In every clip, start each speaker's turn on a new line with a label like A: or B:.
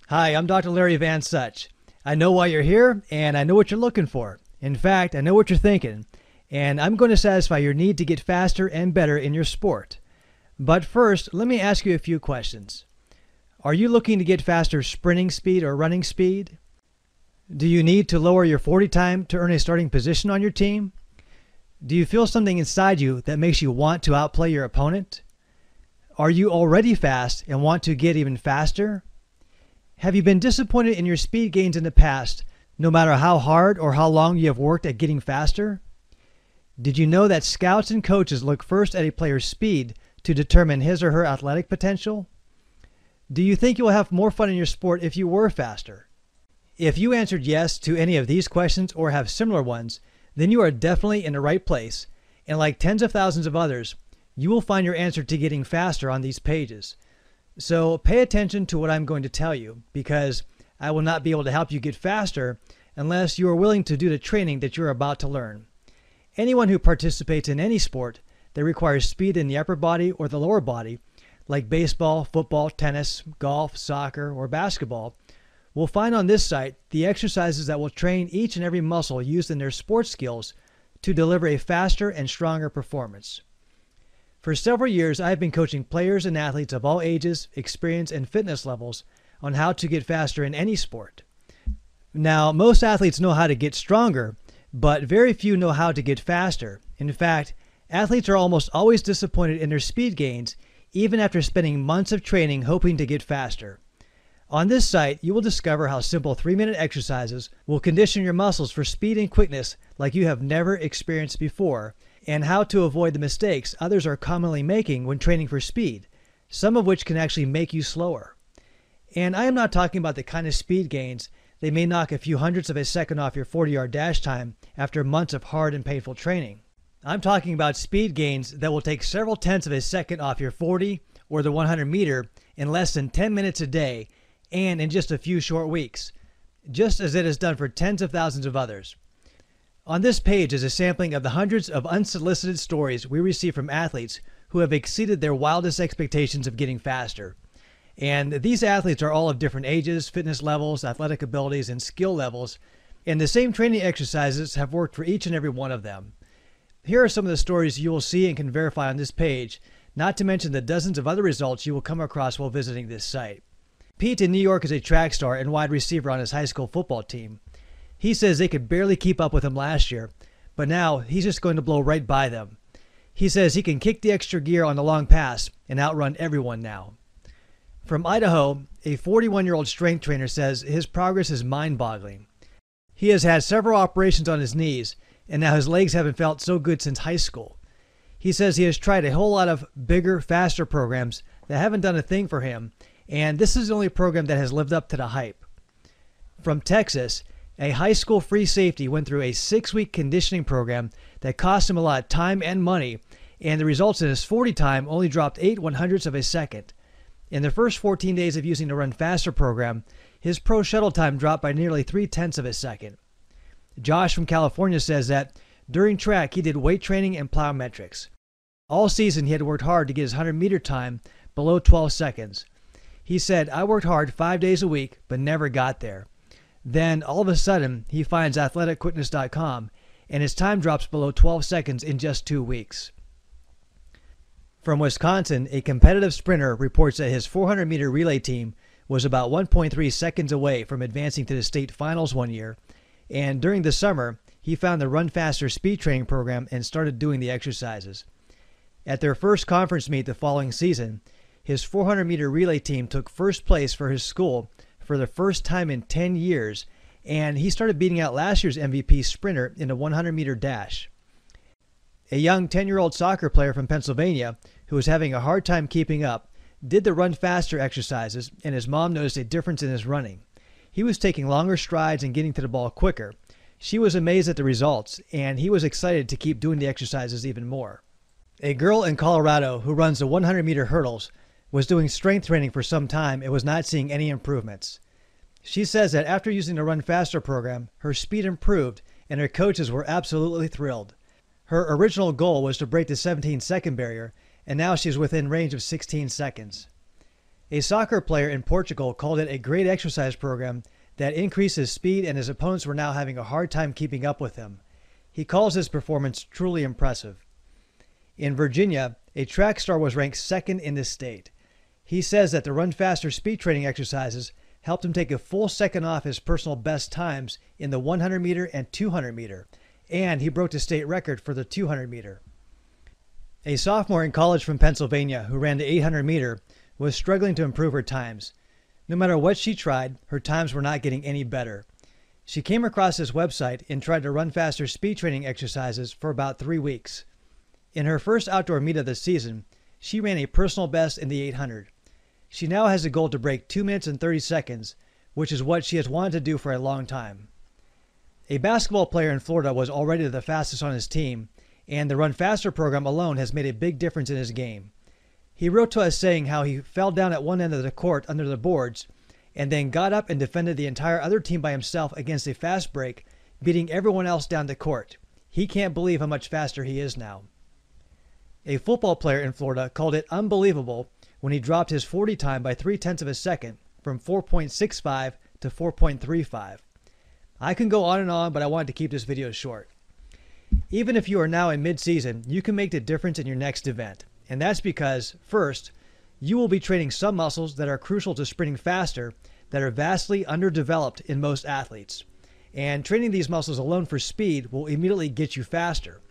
A: Hi, I'm Dr. Larry Van Such. I know why you're here, and I know what you're looking for. In fact, I know what you're thinking, and I'm going to satisfy your need to get faster and better in your sport. But first, let me ask you a few questions. Are you looking to get faster sprinting speed or running speed? Do you need to lower your 40 time to earn a starting position on your team? Do you feel something inside you that makes you want to outplay your opponent? Are you already fast and want to get even faster? Have you been disappointed in your speed gains in the past, no matter how hard or how long you have worked at getting faster? Did you know that scouts and coaches look first at a player's speed to determine his or her athletic potential? Do you think you will have more fun in your sport if you were faster? If you answered yes to any of these questions or have similar ones, then you are definitely in the right place, and like tens of thousands of others, you will find your answer to getting faster on these pages. So pay attention to what I'm going to tell you, because I will not be able to help you get faster unless you are willing to do the training that you're about to learn. Anyone who participates in any sport that requires speed in the upper body or the lower body, like baseball, football, tennis, golf, soccer, or basketball, will find on this site the exercises that will train each and every muscle used in their sports skills to deliver a faster and stronger performance. For several years, I have been coaching players and athletes of all ages, experience, and fitness levels on how to get faster in any sport. Now, most athletes know how to get stronger, but very few know how to get faster. In fact, athletes are almost always disappointed in their speed gains, even after spending months of training hoping to get faster. On this site, you will discover how simple 3-minute exercises will condition your muscles for speed and quickness like you have never experienced before, and how to avoid the mistakes others are commonly making when training for speed, some of which can actually make you slower. And I am not talking about the kind of speed gains that may knock a few hundredths of a second off your 40-yard dash time after months of hard and painful training. I'm talking about speed gains that will take several tenths of a second off your 40 or the 100 meter in less than 10 minutes a day and in just a few short weeks, just as it has done for tens of thousands of others. On this page is a sampling of the hundreds of unsolicited stories we receive from athletes who have exceeded their wildest expectations of getting faster. And these athletes are all of different ages, fitness levels, athletic abilities, and skill levels, and the same training exercises have worked for each and every one of them. Here are some of the stories you will see and can verify on this page, not to mention the dozens of other results you will come across while visiting this site. Pete in New York is a track star and wide receiver on his high school football team. He says they could barely keep up with him last year, but now he's just going to blow right by them. He says he can kick the extra gear on the long pass and outrun everyone now. From Idaho, a 41-year-old strength trainer says his progress is mind-boggling. He has had several operations on his knees, and now his legs haven't felt so good since high school. He says he has tried a whole lot of bigger, faster programs that haven't done a thing for him, and this is the only program that has lived up to the hype. From Texas, a high school free safety went through a 6-week conditioning program that cost him a lot of time and money, and the results in his 40 time only dropped 8/100ths of a second. In the first 14 days of using the Run Faster program, his pro shuttle time dropped by nearly 3/10 of a second. Josh from California says that during track he did weight training and plyometrics. All season he had worked hard to get his 100-meter time below 12 seconds. He said, "I worked hard 5 days a week, but never got there." Then, all of a sudden, he finds athleticquickness.com, and his time drops below 12 seconds in just 2 weeks. From Wisconsin, a competitive sprinter reports that his 400-meter relay team was about 1.3 seconds away from advancing to the state finals one year, and during the summer, he found the Run Faster speed training program and started doing the exercises. At their first conference meet the following season, his 400-meter relay team took first place for his school for the first time in 10 years, and he started beating out last year's MVP sprinter in a 100-meter dash. A young 10-year-old soccer player from Pennsylvania who was having a hard time keeping up did the Run Faster exercises, and his mom noticed a difference in his running. He was taking longer strides and getting to the ball quicker. She was amazed at the results, and he was excited to keep doing the exercises even more. A girl in Colorado who runs the 100-meter hurdles was doing strength training for some time and was not seeing any improvements. She says that after using the Run Faster program, her speed improved and her coaches were absolutely thrilled. Her original goal was to break the 17-second barrier, and now she's within range of 16 seconds. A soccer player in Portugal called it a great exercise program that increased his speed, and his opponents were now having a hard time keeping up with him. He calls his performance truly impressive. In Virginia, a track star was ranked second in the state. He says that the run faster speed training exercises helped him take a full second off his personal best times in the 100 meter and 200 meter, and he broke the state record for the 200 meter. A sophomore in college from Pennsylvania who ran the 800 meter was struggling to improve her times. No matter what she tried, her times were not getting any better. She came across this website and tried to run faster speed training exercises for about 3 weeks. In her first outdoor meet of the season, she ran a personal best in the 800. She now has a goal to break 2 minutes and 30 seconds, which is what she has wanted to do for a long time. A basketball player in Florida was already the fastest on his team, and the Run Faster program alone has made a big difference in his game. He wrote to us saying how he fell down at one end of the court under the boards and then got up and defended the entire other team by himself against a fast break, beating everyone else down the court. He can't believe how much faster he is now. A football player in Florida called it unbelievable when he dropped his 40 time by 0.3 of a second from 4.65 to 4.35. I can go on and on, but I wanted to keep this video short. Even if you are now in mid-season, you can make the difference in your next event. And that's because, first, you will be training some muscles that are crucial to sprinting faster that are vastly underdeveloped in most athletes. And training these muscles alone for speed will immediately get you faster.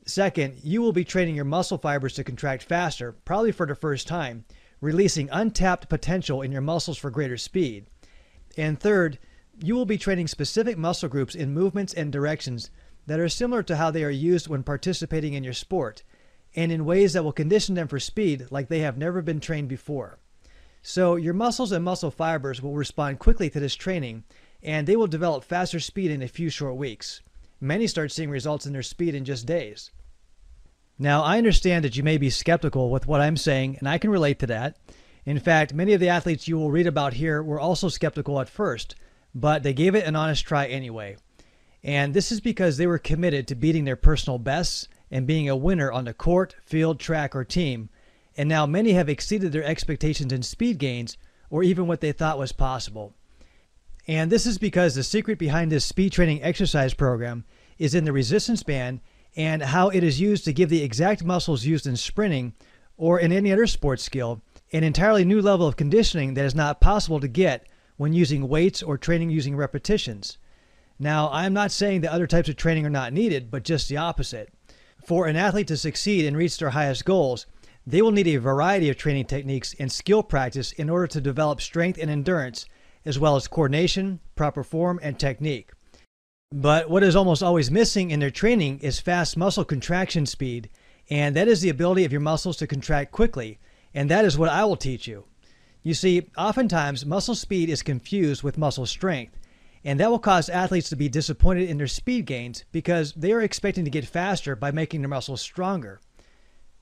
A: Second, you will be training your muscle fibers to contract faster, probably for the first time, releasing untapped potential in your muscles for greater speed. And third, you will be training specific muscle groups in movements and directions that are similar to how they are used when participating in your sport, and in ways that will condition them for speed like they have never been trained before. So your muscles and muscle fibers will respond quickly to this training, and they will develop faster speed in a few short weeks. Many start seeing results in their speed in just days. Now, I understand that you may be skeptical with what I'm saying, and I can relate to that. In fact, many of the athletes you will read about here were also skeptical at first, but they gave it an honest try anyway. And this is because they were committed to beating their personal bests and being a winner on the court, field, track, or team, and now many have exceeded their expectations in speed gains or even what they thought was possible. And this is because the secret behind this speed training exercise program is in the resistance band and how it is used to give the exact muscles used in sprinting or in any other sports skill an entirely new level of conditioning that is not possible to get when using weights or training using repetitions. Now, I'm not saying that other types of training are not needed, but just the opposite. For an athlete to succeed and reach their highest goals, they will need a variety of training techniques and skill practice in order to develop strength and endurance, as well as coordination, proper form, and technique. But what is almost always missing in their training is fast muscle contraction speed, and that is the ability of your muscles to contract quickly, and that is what I will teach you. You see, oftentimes muscle speed is confused with muscle strength, and that will cause athletes to be disappointed in their speed gains because they are expecting to get faster by making their muscles stronger.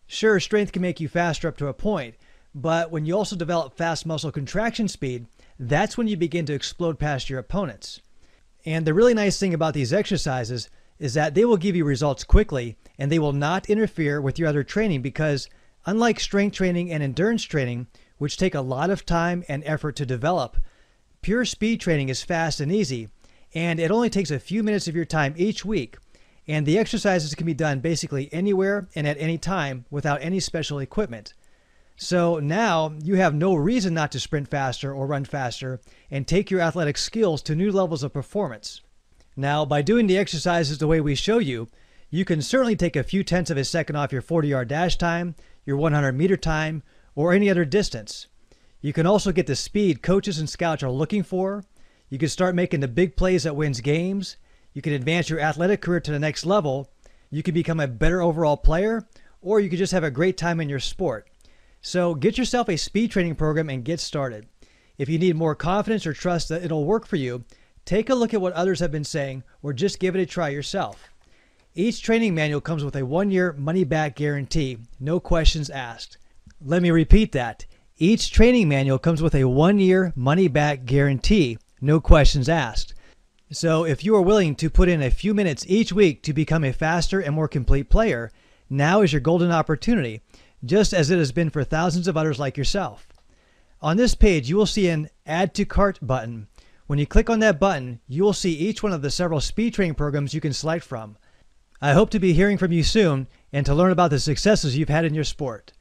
A: Sure, strength can make you faster up to a point, but when you also develop fast muscle contraction speed, that's when you begin to explode past your opponents. And the really nice thing about these exercises is that they will give you results quickly and they will not interfere with your other training because, unlike strength training and endurance training, which take a lot of time and effort to develop, pure speed training is fast and easy, and it only takes a few minutes of your time each week, and the exercises can be done basically anywhere and at any time without any special equipment. So now you have no reason not to sprint faster or run faster and take your athletic skills to new levels of performance. Now, by doing the exercises the way we show you, you can certainly take a few tenths of a second off your 40-yard dash time, your 100-meter time, or any other distance. You can also get the speed coaches and scouts are looking for. You can start making the big plays that wins games. You can advance your athletic career to the next level. You can become a better overall player, or you can just have a great time in your sport. So get yourself a speed training program and get started. If you need more confidence or trust that it'll work for you, take a look at what others have been saying or just give it a try yourself. Each training manual comes with a 1-year money-back guarantee, no questions asked. Let me repeat that. Each training manual comes with a 1-year money-back guarantee, no questions asked. So if you are willing to put in a few minutes each week to become a faster and more complete player, now is your golden opportunity, just as it has been for thousands of others like yourself. On this page, you will see an Add to Cart button. When you click on that button, you will see each one of the several speed training programs you can select from. I hope to be hearing from you soon and to learn about the successes you've had in your sport.